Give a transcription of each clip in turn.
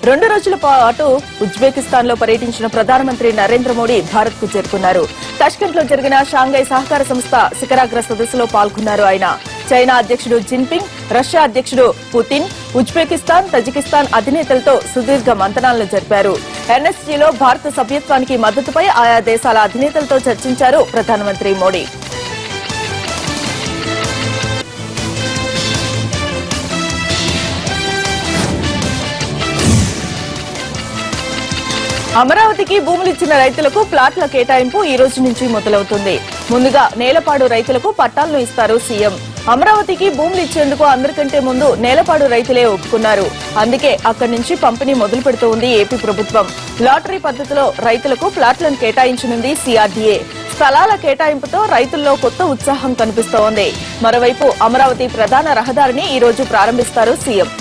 2 రోజుల పాటు ఉజ్బెకిస్తాన్ లో పర్యటించిన ప్రధానమంత్రి నరేంద్ర మోడీ భారత్ కు చేరుకున్నారు. తాష్కెంట్ లో జరిగిన షాంఘై సహకార సంస్థ శిఖరాగ్ర సదస్సులో పాల్గొన్నారు ఆయన. చైనా అధ్యక్షుడు జిన్పింగ్, రష్యా అధ్యక్షుడు పుతిన్, ఉజ్బెకిస్తాన్, తజికిస్తాన్ అధినేతలతో సుదీర్ఘ మంతనాలను జరిపారు. ఎన్ఎస్జీలో భారత సభ్యత్వానికి మద్దతుపై ఆయా దేశాల అధినేతలతో చర్చించారు ప్రధానమంత్రి మోడీ. అమరావతికి భూములిచ్చిన రైతులకు ప్లాట్ల కేటాయింపు ఈ రోజు నుంచి మొదలవుతుంది. ముందుగా నేలపాడు రైతులకు పట్టాలను ఇస్తారు సీఎం. అమరావతికి భూములు ఇచ్చేందుకు అందరికంటే ముందు నేలపాడు రైతులే ఒప్పుకున్నారు. అందుకే అక్కడి నుంచి పంపిణీ మొదలు పెడుతోంది ఏపీ ప్రభుత్వం. లాటరీ పద్ధతిలో రైతులకు ప్లాట్లను కేటాయించనుంది సీఆర్డీఏ. స్థలాల కేటాయింపుతో రైతుల్లో కొత్త ఉత్సాహం కనిపిస్తోంది. మరోవైపు అమరావతి ప్రధాన రహదారిని ఈ రోజు ప్రారంభిస్తారు సీఎం.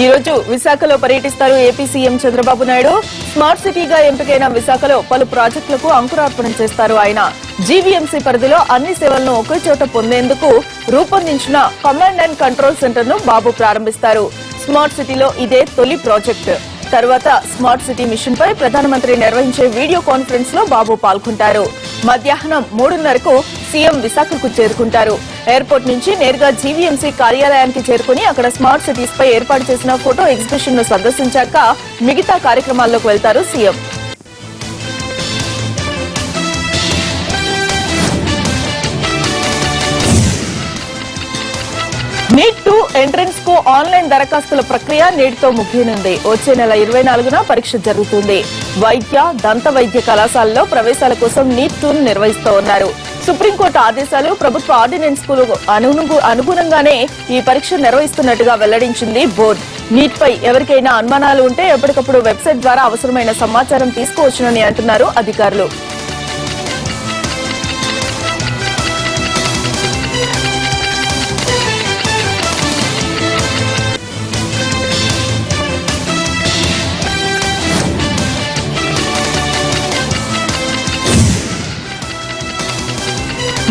ఈ రోజు విశాఖలో పర్యటిస్తారు AP CM Chandrababu Naidu. Smart సిటీగా ఎంపికైన విశాఖలో పలు ప్రాజెక్టులకు అంకురార్పణ చేస్తారు ఆయన. జీవీఎంసీ పరిధిలో అన్ని సేవలను ఒకే చోట పొందేందుకు రూపొందించిన కమాండ్ అండ్ కంట్రోల్ సెంటర్ ను బాబు ప్రారంభిస్తారు. స్మార్ట్ సిటీలో ఇదే తొలి ప్రాజెక్టు. తర్వాత స్మార్ట్ సిటీ మిషన్ పై ప్రధానమంత్రి నిర్వహించే వీడియో కాన్ఫరెన్స్ లో బాబు పాల్గొంటారు. మధ్యాహ్నం 3:30కు సీఎం విశాఖకు చేరుకుంటారు. ఎయిర్పోర్ట్ నుంచి నేరుగా జీవీఎంసీ కార్యాలయానికి చేరుకుని అక్కడ స్మార్ట్ సిటీస్ పై ఏర్పాటు చేసిన ఫోటో ఎగ్జిబిషన్ ను సందర్శించాక మిగతా కార్యక్రమాల్లోకి వెళ్తారు సీఎం. నీట్ 2 ఎంట్రన్స్ కు ఆన్లైన్ దరఖాస్తుల ప్రక్రియ నేటితో ముగియనుంది. వచ్చే నెల 24న పరీక్ష జరుగుతుంది. వైద్య, దంత వైద్య కళాశాలలో ప్రవేశాల కోసం నీట్ 2 నిర్వహిస్తున్నారు. సుప్రీంకోర్టు ఆదేశాలు, ప్రభుత్వ ఆర్డినెన్స్ కు అనుగుణంగానే ఈ పరీక్ష నిర్వహిస్తున్నట్టుగా వెల్లడించింది బోర్డు. నీట్ పై ఎవరికైనా అనుమానాలు ఉంటే ఎప్పటికప్పుడు వెబ్సైట్ ద్వారా అవసరమైన సమాచారం తీసుకోవచ్చునని అంటున్నారు అధికారులు.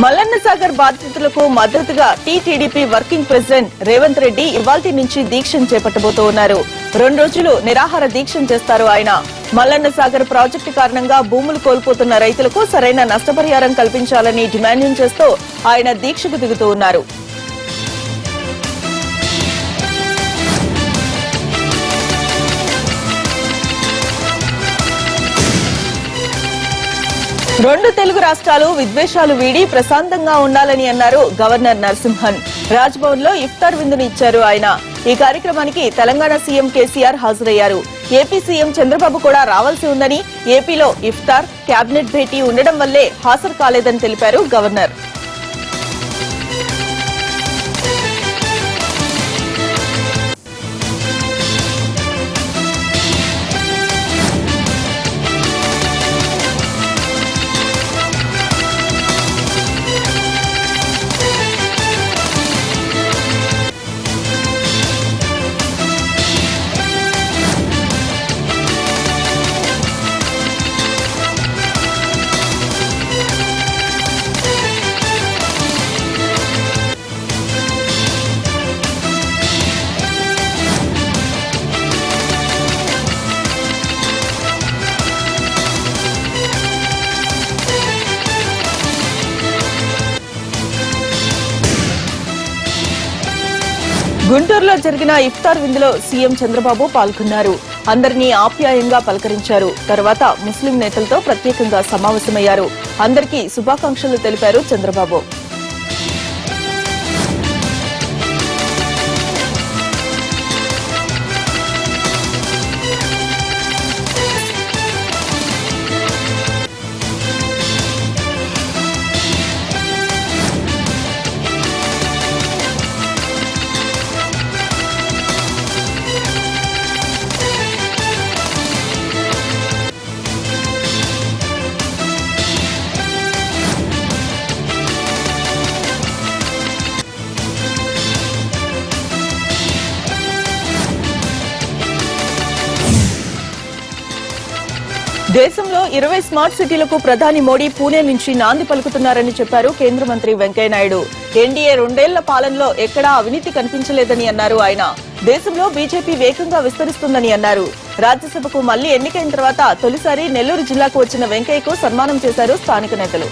మల్లన్న సాగర్ బాధితులకు మద్దతుగా TTDP working president Revanth Reddy ఇవాల్టి నుంచి దీక్షను చేపట్టబోతున్నారు. 2 రోజులు నిరాహార దీక్షను చేస్తారు ఆయన. మల్లన్న సాగర్ ప్రాజెక్టు కారణంగా భూములు కోల్పోతున్న రైతులకు సరైన నష్టపరిహారం కల్పించాలని డిమాండ్ చేస్తూ ఆయన దీక్షకు దిగుతూ ఉన్నారు. రెండు తెలుగు రాష్ట్రాలు విద్వేషాలు వీడి ప్రశాంతంగా ఉండాలని అన్నారు గవర్నర్ నరసింహన్. రాజ్భవన్ లో ఇఫ్తార్ విందును ఇచ్చారు ఆయన. ఈ కార్యక్రమానికి తెలంగాణ సీఎం కేసీఆర్ హాజరయ్యారు. ఏపీ సీఎం చంద్రబాబు కూడా రావాల్సి ఉందని, ఏపీలో ఇఫ్తార్, కేబినెట్ భేటీ ఉండడం వల్లే హాజరు కాలేదని తెలిపారు గవర్నర్. గుంటూరులో జరిగిన ఇఫ్తార్ విందులో సీఎం చంద్రబాబు పాల్గొన్నారు. అందరినీ ఆప్యాయంగా పలకరించారు. తర్వాత ముస్లిం నేతలతో ప్రత్యేకంగా సమావేశమయ్యారు. అందరికీ శుభాకాంక్షలు తెలిపారు చంద్రబాబు. దేశంలో 20 స్మార్ట్ సిటీలకు ప్రధాని మోడీ పూణే నుంచి నాంది పలుకుతున్నారని చెప్పారు కేంద్ర మంత్రి వెంకయ్యనాయుడు. ఎన్డీఏ 2 ఏళ్ల పాలనలో ఎక్కడా అవినీతి కనిపించలేదని అన్నారు ఆయన. దేశంలో బీజేపీ వేగంగా విస్తరిస్తుందని అన్నారు. రాజ్యసభకు మళ్లీ ఎన్నికైన తర్వాత తొలిసారి నెల్లూరు జిల్లాకు వచ్చిన వెంకయ్యకు సన్మానం చేశారు స్థానిక నేతలు.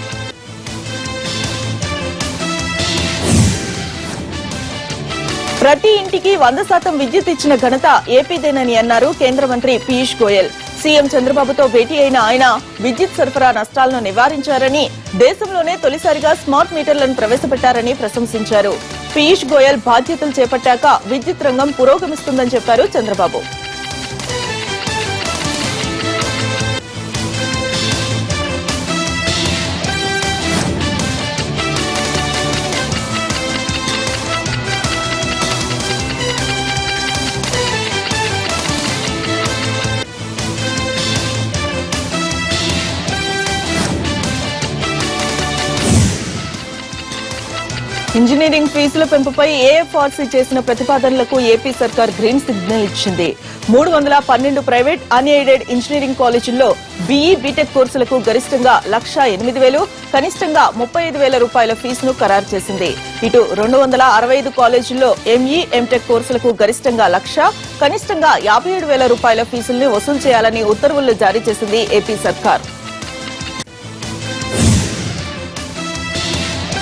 ప్రతి ఇంటికి 100% విద్యుత్ ఇచ్చిన ఘనత ఏపీదేనని అన్నారు కేంద్ర మంత్రి పీయూష్ గోయల్. సీఎం చంద్రబాబుతో భేటీ అయిన ఆయన విద్యుత్ సరఫరా నష్టాలను నివారించారని, దేశంలోనే తొలిసారిగా స్మార్ట్ మీటర్లను ప్రవేశపెట్టారని ప్రశంసించారు. పీయూష్ గోయల్ బాధ్యతలు చేపట్టాక విద్యుత్ రంగం పురోగమిస్తుందని చెప్పారు చంద్రబాబు. ఇంజనీరింగ్ ఫీజుల పెంపుపై ఏఎఫ్ఆర్సీ చేసిన ప్రతిపాదనలకు ఏపీ సర్కార్ గ్రీన్ సిగ్నల్ ఇచ్చింది. 312 ప్రైవేట్ అన్ఎయిడెడ్ ఇంజనీరింగ్ కాలేజీల్లో బీఈ బీటెక్ కోర్సులకు గరిష్టంగా 1,08,000, కనిష్టంగా 35,000 రూపాయల ఫీజును ఖరారు చేసింది. ఇటు 265 కాలేజీల్లో ఎంఈ ఎంటెక్ కోర్సులకు గరిష్టంగా 1,00,000, కనిష్టంగా 57,000 రూపాయల ఫీజుల్ని వసూలు చేయాలని ఉత్తర్వులు జారీ చేసింది ఏపీ సర్కార్.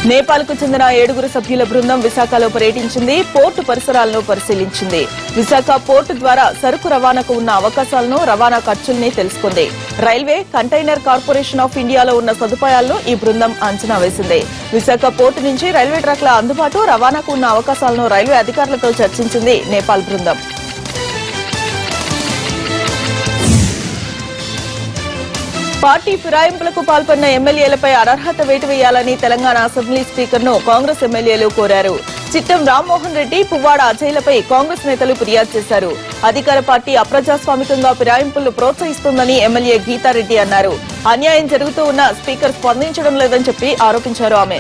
నేపాల్కు చెందిన 7 సభ్యుల బృందం విశాఖలో పర్యటించింది. పోర్టు పరిసరాలను పరిశీలించింది. విశాఖ పోర్టు ద్వారా సరుకు రవాణాకు ఉన్న అవకాశాలను, రవాణా ఖర్చుల్ని తెలుసుకుంది. రైల్వే, కంటైనర్ కార్పొరేషన్ ఆఫ్ ఇండియాలో ఉన్న సదుపాయాలను ఈ బృందం అంచనా వేసింది. విశాఖ పోర్టు నుంచి రైల్వే ట్రాక్ల అందుబాటు, రవాణాకు ఉన్న అవకాశాలను రైల్వే అధికారులతో చర్చించింది నేపాల్ బృందం. పార్టీ ఫిరాయింపులకు పాల్పడిన ఎమ్మెల్యేలపై అనర్హత వేటు వేయాలని తెలంగాణ అసెంబ్లీ స్పీకర్ను కాంగ్రెస్ ఎమ్మెల్యేలు కోరారు. చిట్టెం రామ్మోహన్ రెడ్డి, పువ్వాడ అజయ్లపై కాంగ్రెస్ నేతలు ఫిర్యాదు చేశారు. అధికార పార్టీ అప్రజాస్వామికంగా ఫిరాయింపులను ప్రోత్సహిస్తోందని ఎమ్మెల్యే గీతారెడ్డి అన్నారు. అన్యాయం జరుగుతూ ఉన్న స్పీకర్ స్పందించడం లేదని చెప్పి ఆరోపించారు ఆమె.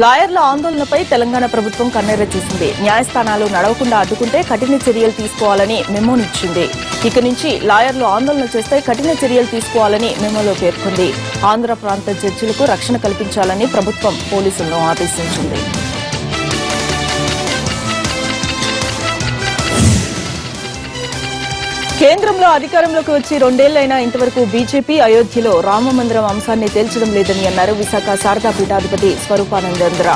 లాయర్ల ఆందోళనపై తెలంగాణ ప్రభుత్వం కన్నెర్ర చేసింది. న్యాయస్థానాలు నడవకుండా అడ్డుకుంటే కఠిన చర్యలు తీసుకోవాలని మెమోనిచ్చింది. ఇక నుంచి లాయర్లు ఆందోళన చేస్తే కఠిన చర్యలు తీసుకోవాలని మెమోలో పేర్కొంది. ఆంధ్ర ప్రాంత జడ్జిలకు రక్షణ కల్పించాలని ప్రభుత్వం పోలీసులను ఆదేశించింది. కేంద్రంలో అధికారంలోకి వచ్చి 2 ఏళ్లైనా ఇంతవరకు బీజేపీ అయోధ్యలో రామమందిరం అంశాన్ని తేల్చడం లేదని అన్నారు విశాఖ శారదా పీఠాధిపతి స్వరూపానందేంద్ర.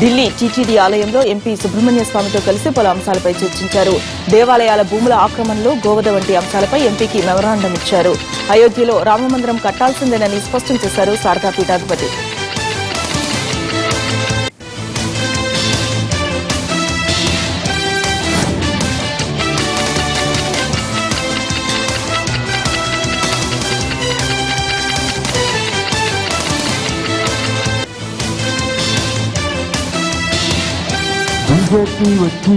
ఢిల్లీ టీటీడీ ఆలయంలో ఎంపీ సుబ్రహ్మణ్య స్వామితో కలిసి పలు అంశాలపై చర్చించారు. దేవాలయాల భూముల ఆక్రమణలు, గోవధ వంటి అంశాలపై ఎంపీకి మెమరాండం ఇచ్చారు. అయోధ్యలో రామమందిరం కట్టాల్సిందేనని స్పష్టం చేశారు శారదా పీఠాధిపతి. బీజేపీ వచ్చి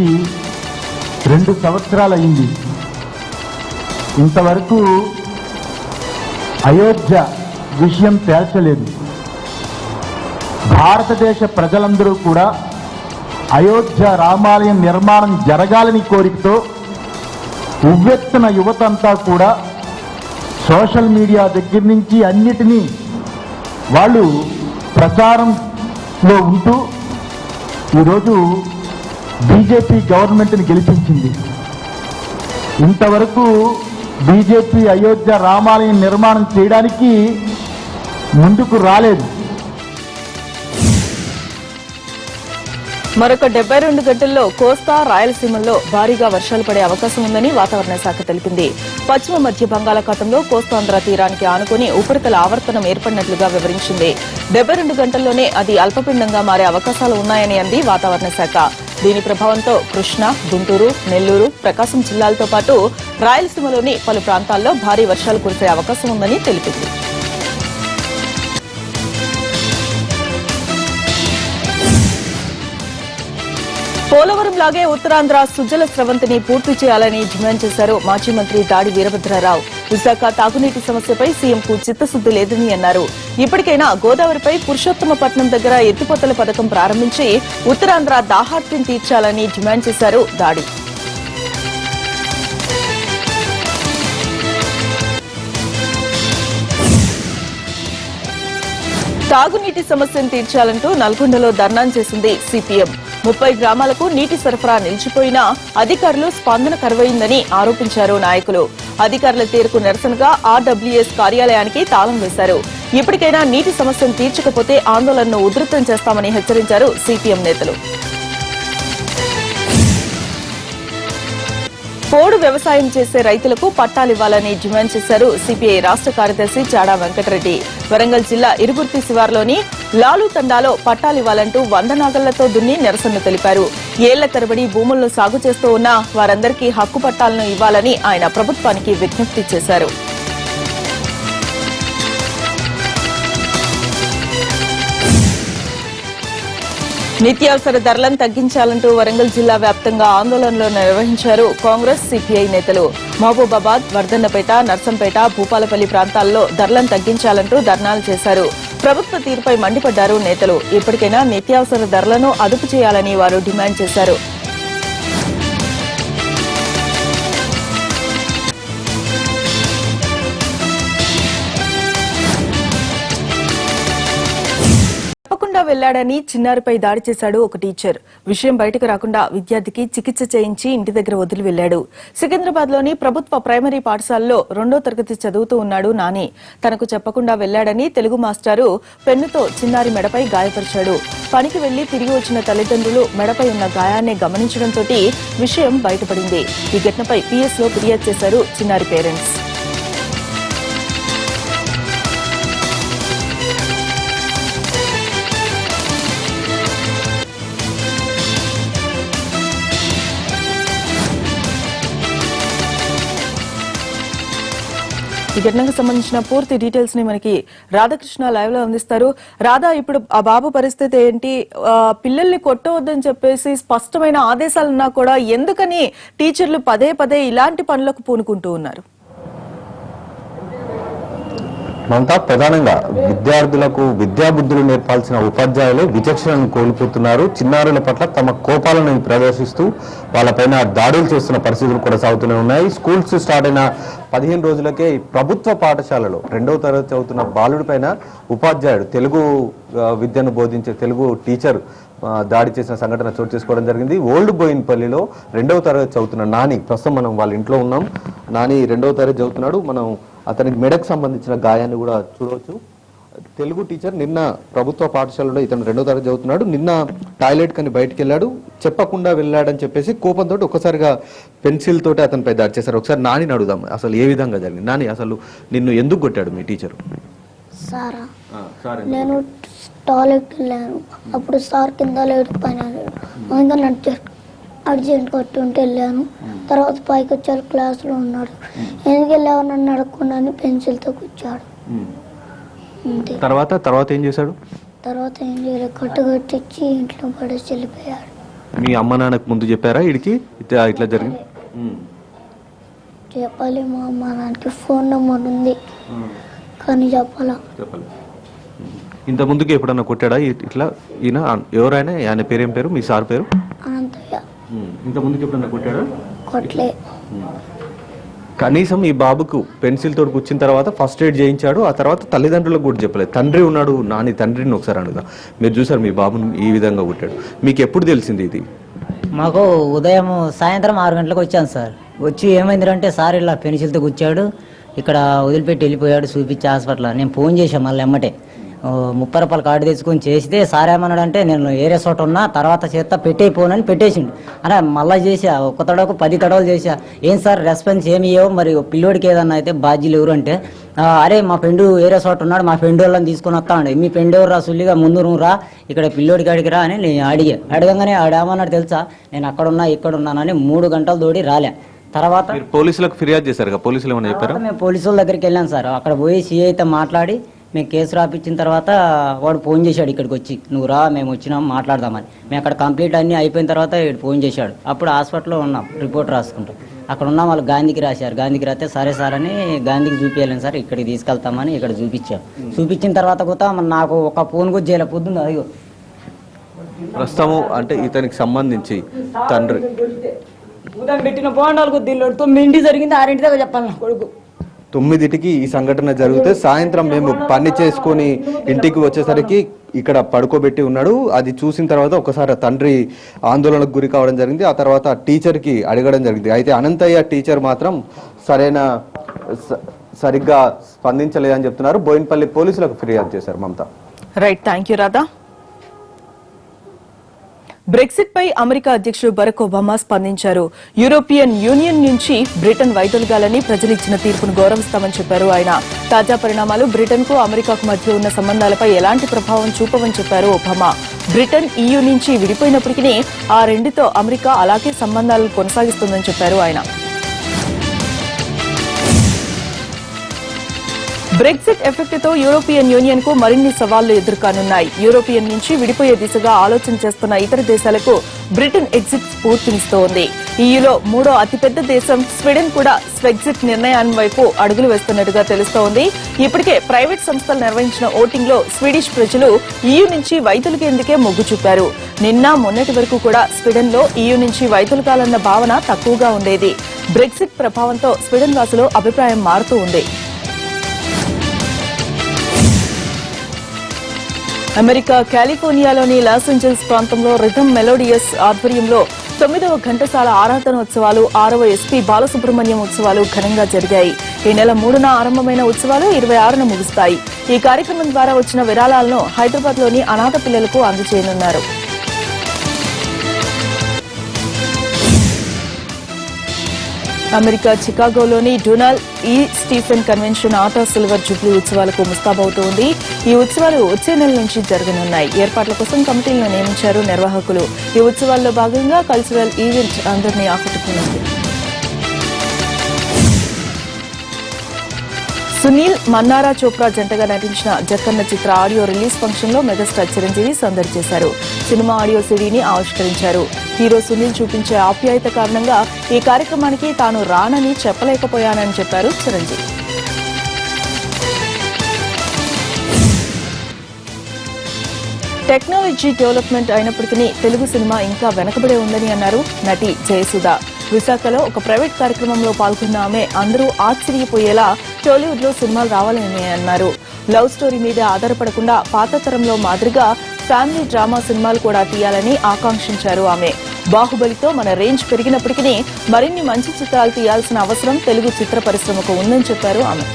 2 సంవత్సరాలైంది. ఇంతవరకు అయోధ్య విషయం తేల్చలేదు. భారతదేశ ప్రజలందరూ కూడా అయోధ్య రామాలయం నిర్మాణం జరగాలని కోరికతో ఉవ్వెత్తున యువతంతా కూడా సోషల్ మీడియా దగ్గర నుంచి అన్నిటినీ వాళ్ళు ప్రచారంలో ఉంటూ ఈరోజు బీజేపీ గవర్నమెంట్ని గెలిపించింది. ఇంతవరకు బీజేపీ అయోధ్య రామాలయం నిర్మాణం చేయడానికి ముందుకు రాలేదు. మరొక 72 గంటల్లో కోస్తా, రాయలసీమల్లో భారీగా వర్షాలు పడే అవకాశం ఉందని వాతావరణ శాఖ తెలిపింది. పశ్చిమ మధ్య బంగాళాఖాతంలో కోస్తాంధ్ర తీరానికి ఆనుకుని ఉపరితల ఆవర్తనం ఏర్పడినట్లుగా వివరించింది. 72 గంటల్లోనే అది అల్పపీడనంగా మారే అవకాశాలు ఉన్నాయని అంది వాతావరణ శాఖ. దీని ప్రభావంతో కృష్ణా, గుంటూరు, నెల్లూరు, ప్రకాశం జిల్లాలతో పాటు రాయలసీమలోని పలు ప్రాంతాల్లో భారీ వర్షాలు కురిసే అవకాశం ఉందని తెలిపింది. పోలవరం లాగే ఉత్తరాంధ్ర సుజల స్రవంతిని పూర్తి చేయాలని డిమాండ్ చేశారు మాజీ మంత్రి దాడి వీరభద్రరావు. విశాఖ తాగునీటి సమస్యపై సీఎంకు చిత్తశుద్ది లేదని అన్నారు. ఇప్పటికైనా గోదావరిపై పురుషోత్తమపట్నం దగ్గర ఎత్తిపోతల పథకం ప్రారంభించి ఉత్తరాంధ్ర దాహార్తిని తీర్చాలని డిమాండ్ చేశారు దాడి. తాగునీటి సమస్యను తీర్చాలంటూ నల్గొండలో ధర్నా చేసింది సిపిఎం. 30 గ్రామాలకు నీటి సరఫరా నిలిచిపోయినా అధికారులు స్పందన కరువైందని ఆరోపించారు నాయకులు. అధికారుల తీరుకు నిరసనగా ఆర్డబ్ల్యూఎస్ కార్యాలయానికి తాళం వేశారు. ఇప్పటికైనా నీటి సమస్యను తీర్చకపోతే ఆందోళనను ఉధృతం చేస్తామని హెచ్చరించారు సిపిఎం నేతలు. పోడు వ్యవసాయం చేసే రైతులకు పట్టాలివ్వాలని డిమాండ్ చేశారు సిపిఐ రాష్ట్ర కార్యదర్శి చాడా వెంకటరెడ్డి. వరంగల్ జిల్లా ఇరుగుర్తి శివార్లోని లాలు తండాలో పట్టాలివ్వాలంటూ 100 నాగళ్లతో దున్ని నిరసన తెలిపారు. ఏళ్ల తరబడి భూములను సాగు చేస్తూ ఉన్న వారందరికీ హక్కు పట్టాలను ఇవ్వాలని ఆయన ప్రభుత్వానికి విజ్ఞప్తి చేశారు. నిత్యావసర ధరలను తగ్గించాలంటూ వరంగల్ జిల్లా వ్యాప్తంగా ఆందోళనలు నిర్వహించారు కాంగ్రెస్ సిపిఐ నేతలు. మహబూబాబాద్, వర్ధన్నపేట, నర్సంపేట, భూపాలపల్లి ప్రాంతాల్లో ధరలను తగ్గించాలంటూ ధర్నాలు చేశారు. ప్రభుత్వ తీరుపై మండిపడ్డారు నేతలు. ఇప్పటికైనా నిత్యావసర ధరలను అదుపు చేయాలని వారు డిమాండ్ చేశారు. తప్పకుండా వెళ్లాడని చిన్నారిపై దాడి చేశాడు ఒక టీచర్. విషయం బయటకు రాకుండా విద్యార్థికి చికిత్స చేయించి ఇంటి దగ్గర వదిలి వెళ్లాడు. సికింద్రాబాద్ లోని ప్రభుత్వ ప్రైమరీ పాఠశాలలో 2వ తరగతి చదువుతూ ఉన్నాడు నాని. తనకు చెప్పకుండా వెళ్లాడని తెలుగు మాస్టారు పెన్నుతో చిన్నారి మెడపై గాయపరిచాడు. పనికి వెళ్లి తిరిగి వచ్చిన తల్లిదండ్రులు మెడపై ఉన్న గాయాన్ని గమనించడంతో విషయం బయటపడింది. ఈ ఘటనపై పిఎస్ లో ఫిర్యాదు చేశారు చిన్నారి పేరెంట్స్. ఈ ఘటనకు సంబంధించిన పూర్తి డీటెయిల్స్ ని మనకి రాధాకృష్ణ లైవ్ లో అందిస్తారు. రాధా, ఇప్పుడు ఆ బాబు పరిస్థితి ఏంటి? పిల్లల్ని కొట్టవద్దని చెప్పేసి స్పష్టమైన ఆదేశాలున్నా కూడా ఎందుకని టీచర్లు పదే పదే ఇలాంటి పనులకు పూనుకుంటూ ఉన్నారు? మమతా, ప్రధానంగా విద్యార్థులకు విద్యాబుద్ధులు నేర్పాల్సిన ఉపాధ్యాయులు విచక్షణను కోల్పోతున్నారు. చిన్నారుల పట్ల తమ కోపాలను ప్రదర్శిస్తూ వాళ్ళపైన దాడులు చేస్తున్న పరిస్థితులు కొనసాగుతూనే ఉన్నాయి. స్కూల్స్ స్టార్ట్ అయిన 15 రోజులకే ప్రభుత్వ పాఠశాలలో 2వ తరగతి చదువుతున్న బాలుడి పైన ఉపాధ్యాయుడు, తెలుగు విద్యను బోధించే తెలుగు టీచర్ దాడి చేసిన సంఘటన చోటు చేసుకోవడం జరిగింది. ఓల్డ్ బోయిన్పల్లిలో 2వ తరగతి చదువుతున్న నాని, ప్రస్తుతం మనం వాళ్ళ ఇంట్లో ఉన్నాం. నాని 2వ తరగతి చదువుతున్నాడు. మనం అతనికి మెడకు సంబంధించిన గాయాన్ని కూడా చూడవచ్చు. తెలుగు టీచర్ నిన్న ప్రభుత్వ పాఠశాలలో ఇతను 2వ తరగతి చదువుతున్నాడు. నిన్న టాయిలెట్ కని బయటకు వెళ్ళాడు. చెప్పకుండా వెళ్ళాడని చెప్పేసి కోపంతో ఒక్కసారిగా పెన్సిల్ తోటి అతనిపై దాడి చేశారు. ఒకసారి నాని అడుగుదాం, అసలు ఏ విధంగా జరిగింది. నాని, అసలు నిన్ను ఎందుకు కొట్టాడు మీ టీచర్? సారా, నేను టాయిలెట్ వెళ్ళాను. అప్పుడు సార్ కింద లేడు, పైన లేడు. అందుకని అర్జెంట్ కొట్టుంటే వెళ్ళాను. తర్వాత పైకి వచ్చారు, క్లాస్లో ఉన్నాడు. ఎందుకు వెళ్ళావు నన్ను అడగకుండా పెన్సిల్తో కూర్చాడు. తర్వాత ఏం చేశాడు? తర్వాత ఏం చేయలేదు, కట్టుకట్టించి ఇంట్లో పడేసి వెళ్ళిపోయాడు. మీ అమ్మ నాన్నకు ముందు చెప్పారా ఇడికి ఇట్లా జరిగింది? చెప్పాలి, మా అమ్మ నాన్నకి ఫోన్ నెంబర్ ఉంది కానీ చెప్పాలా. ఇంత ముందుకు ఎప్పుడన్నా కొట్టాడా ఇట్లా? ఈయన ఎవరైనా, ఆయన పేరేం పేరు? మీ సార్ పేరు? అనంతయ్య. ఇంత ముందుకు ఎప్పుడన్నా కొట్టాడా? కొట్లే. కనీసం ఈ బాబుకు పెన్సిల్ తోటి కూర్చిన తర్వాత ఫస్ట్ ఎయిడ్ చేయించాడు. ఆ తర్వాత తల్లిదండ్రులకు కూడా చెప్పలేదు. తండ్రి ఉన్నాడు, నాని తండ్రిని ఒకసారి అడుగుదా. మీరు చూసారు మీ బాబుని ఈ విధంగా కొట్టాడు, మీకు ఎప్పుడు తెలిసింది ఇది? మాకు ఉదయం సాయంత్రం 6 గంటలకు వచ్చాను సార్. వచ్చి ఏమైందంటే సార్ ఇలా పెన్సిల్తో కూర్చాడు, ఇక్కడ వదిలిపెట్టి వెళ్ళిపోయాడు, చూపించి హాస్పిటల్. నేను ఫోన్ చేశాను మళ్ళీ ఎమ్మటే. 30 రూపాయల కార్డు తెచ్చుకొని చేస్తే సార్ ఏమన్నాడంటే నేను ఏరే చోట ఉన్నా తర్వాత చేస్తా పెట్టేయిపోనని పెట్టేసిండు. అలా మళ్ళీ చేసా, ఒక్క తడవకు 10 తడవలు చేసా. ఏం సార్ రెస్పాన్స్ ఏమి ఇవ్వవు, మరి పిల్లోడికి ఏదన్నా అయితే బాధ్యులు ఎవరు అంటే, అరే మా ఫ్రెండ్ ఏరే చోట ఉన్నాడు, మా ఫ్రెండ్ వాళ్ళని తీసుకొని వస్తా అండి. మీ ఫ్రెండ్ ఎవరు రా సుల్లిగా, ముందు నువ్వు రా, ఇక్కడ పిల్లోడికి అడిగి రా అని నేను అడగంగానే ఆడేమన్నాడు తెలుసా, నేను అక్కడున్నా ఇక్కడ ఉన్నానని 3 గంటలు తోడి రాలే. తర్వాత పోలీసులకు ఫిర్యాదు చేశారు, పోలీసులు ఏమైనా చెప్పారా? మేము పోలీసుల దగ్గరికి వెళ్ళాం సార్. అక్కడ పోయి సిఐతో మాట్లాడి మేము కేసు రాపించిన తర్వాత వాడు ఫోన్ చేశాడు ఇక్కడికి వచ్చి, నువ్వు రా మేము వచ్చినాం మాట్లాడదామని. మేము అక్కడ కంప్లీట్ అన్నీ అయిపోయిన తర్వాత వీడు ఫోన్ చేశాడు. అప్పుడు హాస్పిటల్లో ఉన్నాం, రిపోర్ట్ రాసుకుంటాం. అక్కడ ఉన్న వాళ్ళు గాంధీకి రాశారు. గాంధీకి రాస్తే సరే సార్ అని గాంధీకి చూపించలేను సార్, ఇక్కడికి తీసుకెళ్తామని ఇక్కడ చూపించాం. చూపించిన తర్వాత కూడా నాకు ఒక ఫోన్ కూడా చేయలే. పొద్దున్న అయ్యో ప్రస్తుతము అంటే ఇతనికి సంబంధించి తండ్రి ఉదయం పెట్టిన బోండాలు కొద్దిగా 9 జరిగింది, 6 దాకా చెప్పాలి నా కొడుకు. 9కి ఈ సంఘటన జరిగితే సాయంత్రం మేము పని చేసుకొని ఇంటికి వచ్చేసరికి ఇక్కడ పడుకోబెట్టి ఉన్నాడు. అది చూసిన తర్వాత ఒకసారి తండ్రి ఆందోళనకు గురి కావడం జరిగింది. ఆ తర్వాత టీచర్కి అడగడం జరిగింది. అయితే అనంతయ్య టీచర్ మాత్రం సరిగ్గా స్పందించలేదని చెప్తున్నారు. బోయిన్పల్లి పోలీసులకు ఫిర్యాదు చేశారు Mamata. Right, thank you Radha. Brexit పై అమెరికా అధ్యక్షుడు బరాక్ ఒబామా స్పందించారు. యూరోపియన్ యూనియన్ నుంచి బ్రిటన్ వైదొలగాలని ప్రజలు ఇచ్చిన తీర్పును గౌరవిస్తామని చెప్పారు ఆయన. తాజా పరిణామాలు బ్రిటన్ కు అమెరికాకు మధ్య ఉన్న సంబంధాలపై ఎలాంటి ప్రభావం చూపవని చెప్పారు ఒబామా. బ్రిటన్ EU నుంచి విడిపోయినప్పటికీ ఆ రెండితో అమెరికా అలాగే సంబంధాలను కొనసాగిస్తుందని చెప్పారు ఆయన. బ్రెక్సిట్ ఎఫెక్ట్ తో యూరోపియన్ యూనియన్ కు మరిన్ని సవాళ్లు ఎదుర్కానున్నాయి. యూరోపియన్ నుంచి విడిపోయే దిశగా ఆలోచన చేస్తున్న ఇతర దేశాలకు బ్రిటన్ ఎగ్జిట్ స్ఫూర్తినిస్తోంది. EUలో 3వ అతిపెద్ద దేశం స్వీడన్ కూడా స్వెగ్జిట్ నిర్ణయాన్ని వైపు అడుగులు వేస్తున్నట్టుగా తెలుస్తోంది. ఇప్పటికే ప్రైవేట్ సంస్థలు నిర్వహించిన ఓటింగ్ లో స్వీడిష్ ప్రజలు EU నుంచి వైదొలిగేందుకే మొగ్గు చూపారు. నిన్న మొన్నటి వరకు కూడా స్వీడన్ లో EU నుంచి వైదొలగాలన్న భావన తక్కువగా ఉండేది. బ్రెక్సిట్ ప్రభావంతో స్వీడన్ వాసుల అభిప్రాయం మారుతూ ఉంది. అమెరికా కాలిఫోర్నియాలోని లాస్ ఏంజల్స్ ప్రాంతంలో రిథమ్ మెలోడియస్ ఆధ్వర్యంలో 9వ ఘంటసాల ఆరాధనోత్సవాలు, 6వ ఎస్పీ బాలసుబ్రహ్మణ్యం ఉత్సవాలు ఘనంగా జరిగాయి. ఈ నెల 3న ఆరంభమైన ఉత్సవాలు 26న ముగుస్తాయి. ఈ కార్యక్రమం ద్వారా వచ్చిన విరాళాలను హైదరాబాద్ లోని అనాథ పిల్లలకు అందజేయనున్నారు. అమెరికా చికాగోలోని డొనాల్డ్ E. స్టీఫెన్ కన్వెన్షన్ ఆటో సిల్వర్ జూబ్లీ ఉత్సవాలకు ముస్తాబవుతోంది. ఈ ఉత్సవాలు వచ్చే నెల నుంచి జరగనున్నాయి. ఏర్పాట్ల కోసం కమిటీలను నియమించారు నిర్వాహకులు. ఈ ఉత్సవాల్లో భాగంగా కల్చరల్ ఈవెంట్ అందరినీ ఆకట్టుకున్నది. సునీల్, మన్నారా చోప్రా జంటగా నటించిన జక్కన్న చిత్ర ఆడియో రిలీజ్ ఫంక్షన్ లో మెగాస్టార్ చిరంజీవి సందడి చేశారు. సినిమా ఆడియో సిడీని ఆవిష్కరించారు. హీరో సునీల్ చూపించే ఆప్యాయత కారణంగా ఈ కార్యక్రమానికి తాను రానని చెప్పలేకపోయానని చెప్పారు చిరంజీవి. టెక్నాలజీ డెవలప్మెంట్ అయినప్పటికీ తెలుగు సినిమా ఇంకా వెనకబడే ఉందని అన్నారు నటి జయసుధ. విశాఖలో ఒక ప్రైవేట్ కార్యక్రమంలో పాల్గొన్న ఆమె అందరూ ఆశ్చర్యపోయేలా టాలీవుడ్ లో సినిమాలు రావాలని అన్నారు. లవ్ స్టోరీ మీద ఆధారపడకుండా పాత తరంలో మాదిరిగా ఫ్యామిలీ డ్రామా సినిమాలు కూడా తీయాలని ఆకాంక్షించారు ఆమె. బాహుబలితో మన రేంజ్ పెరిగినప్పటికీ మరిన్ని మంచి చిత్రాలు తీయాల్సిన అవసరం తెలుగు చిత్ర పరిశ్రమకు ఉందని చెప్పారు ఆమె.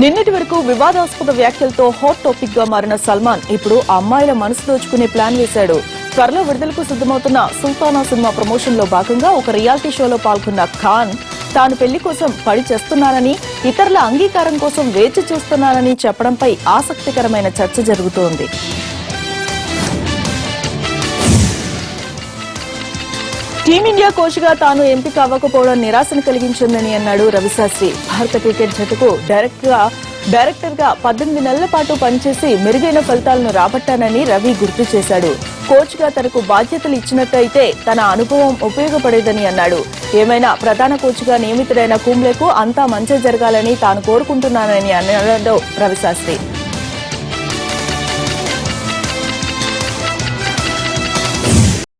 నిన్నటి వరకు వివాదాస్పద వ్యాఖ్యలతో హాట్ టాపిక్ గా మారిన సల్మాన్ ఇప్పుడు అమ్మాయిల మనసు దోచుకునే ప్లాన్ వేశాడు. త్వరలో విడుదలకు సిద్దమవుతున్న సుల్తానా సినిమా ప్రమోషన్ లో భాగంగా ఒక రియాలిటీ షోలో పాల్గొన్న ఖాన్ తాను పెళ్లి కోసం పడి చేస్తున్నానని, ఇతరుల అంగీకారం కోసం వేచి చూస్తున్నానని చెప్పడంపై ఆసక్తికరమైన చర్చ జరుగుతోంది. టీమిండియా కోచ్ గా తాను ఎంపిక అవ్వకపోవడం నిరాశను కలిగించిందని అన్నాడు రవిశాస్త్రి. భారత క్రికెట్ జట్టుకు డైరెక్టర్ గా 18 నెలల పాటు పనిచేసి మెరుగైన ఫలితాలను రాబట్టానని రవి గుర్తు చేశాడు. కోచ్ గా తనకు బాధ్యతలు ఇచ్చినట్టయితే తన అనుభవం ఉపయోగపడేదని అన్నాడు. ఏమైనా ప్రధాన కోచ్ గా నియమితుడైన కుంబ్లేకు అంతా మంచి జరగాలని తాను కోరుకుంటున్నానని అన్నాడు రవిశాస్త్రి.